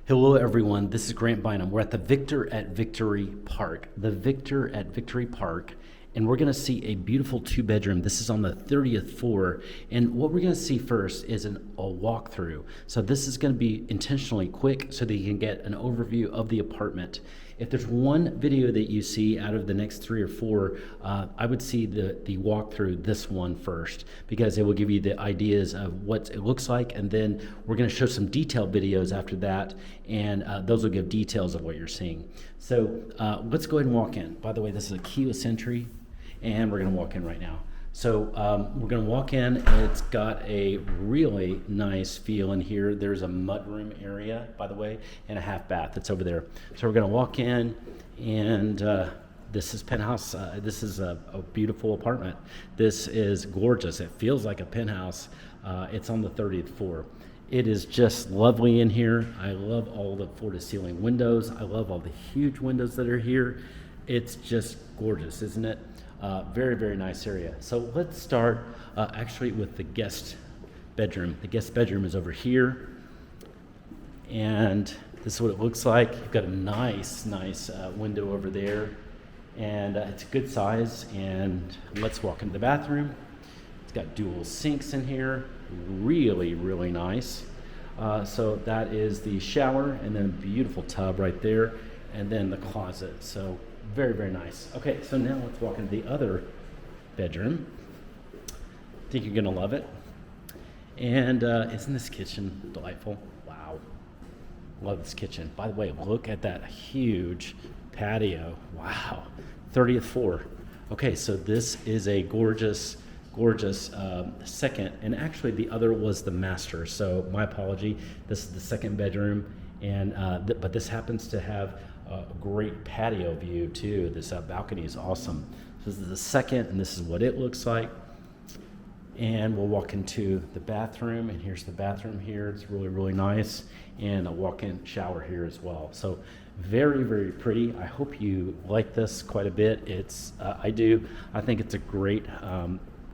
Hello, everyone. This is Grant Bynum. We're at the Victor at Victory Park. The Victor at Victory Park, and we're going to see a beautiful two-bedroom. This is on the 30th floor, and what we're going to see first is a walkthrough. So this is going to be intentionally quick so that you can get an overview of the apartment. If there's one video that you see out of the next three or four, I would see the walkthrough, this one first, because it will give you the ideas of what it looks like, and then we're going to show some detailed videos after that, and those will give details of what you're seeing. So let's go ahead and walk in. By the way, this is a keyless entry, and we're going to walk in right now. So we're going to walk in, and it's got a really nice feel in here. There's a mudroom area, by the way, and a half bath that's over there. So we're going to walk in, and this is penthouse. This is a beautiful apartment. This is gorgeous. It feels like a penthouse. It's on the 30th floor. It is just lovely in here. I love all the floor-to-ceiling windows. I love all the huge windows that are here. It's just gorgeous, isn't it? Very, very nice area. So let's start actually with the guest bedroom. The guest bedroom is over here, and this is what it looks like. You've got a nice window over there, and it's a good size. And let's walk into the bathroom. It's got dual sinks in here. Really, really nice. So that is the shower, and then a beautiful tub right there, and then the closet. So very, very nice. Okay, so now let's walk into the other bedroom. I think you're gonna love it. And isn't this kitchen delightful? Wow, love this kitchen. By the way, look at that huge patio. Wow, 30th floor. Okay, so this is a gorgeous second, and actually the other was the master, so my apology. This is the second bedroom, and but this happens to have a great patio view too. This balcony is awesome. This is the second, and this is what it looks like. And we'll walk into the bathroom, and here's the bathroom here. It's really, really nice, and a walk-in shower here as well. So very, very pretty. I hope you like this quite a bit. It's I do. I think it's a great,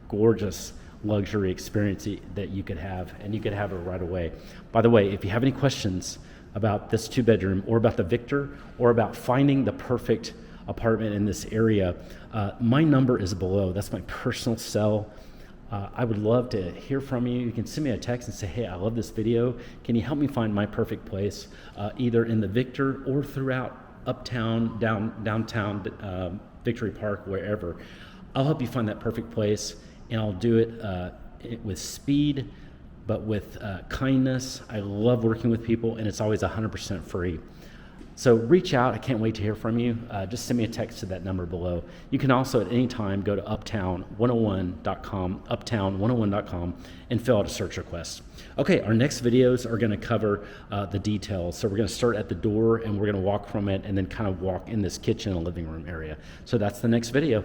gorgeous luxury experience that you could have, and you could have it right away. By the way, if you have any questions about this two-bedroom, or about the Victor, or about finding the perfect apartment in this area, my number is below. That's my personal cell. I would love to hear from you. You can send me a text and say, hey, I love this video. Can you help me find my perfect place, either in the Victor or throughout uptown, downtown, Victory Park, wherever. I'll help you find that perfect place, and I'll do it with speed, but with kindness. I love working with people, and it's always 100% free. So reach out. I can't wait to hear from you. Just send me a text to that number below. You can also at any time go to uptown101.com, uptown101.com, and fill out a search request. Okay, our next videos are going to cover the details. So we're going to start at the door, and we're going to walk from it, and then kind of walk in this kitchen and living room area. So that's the next video.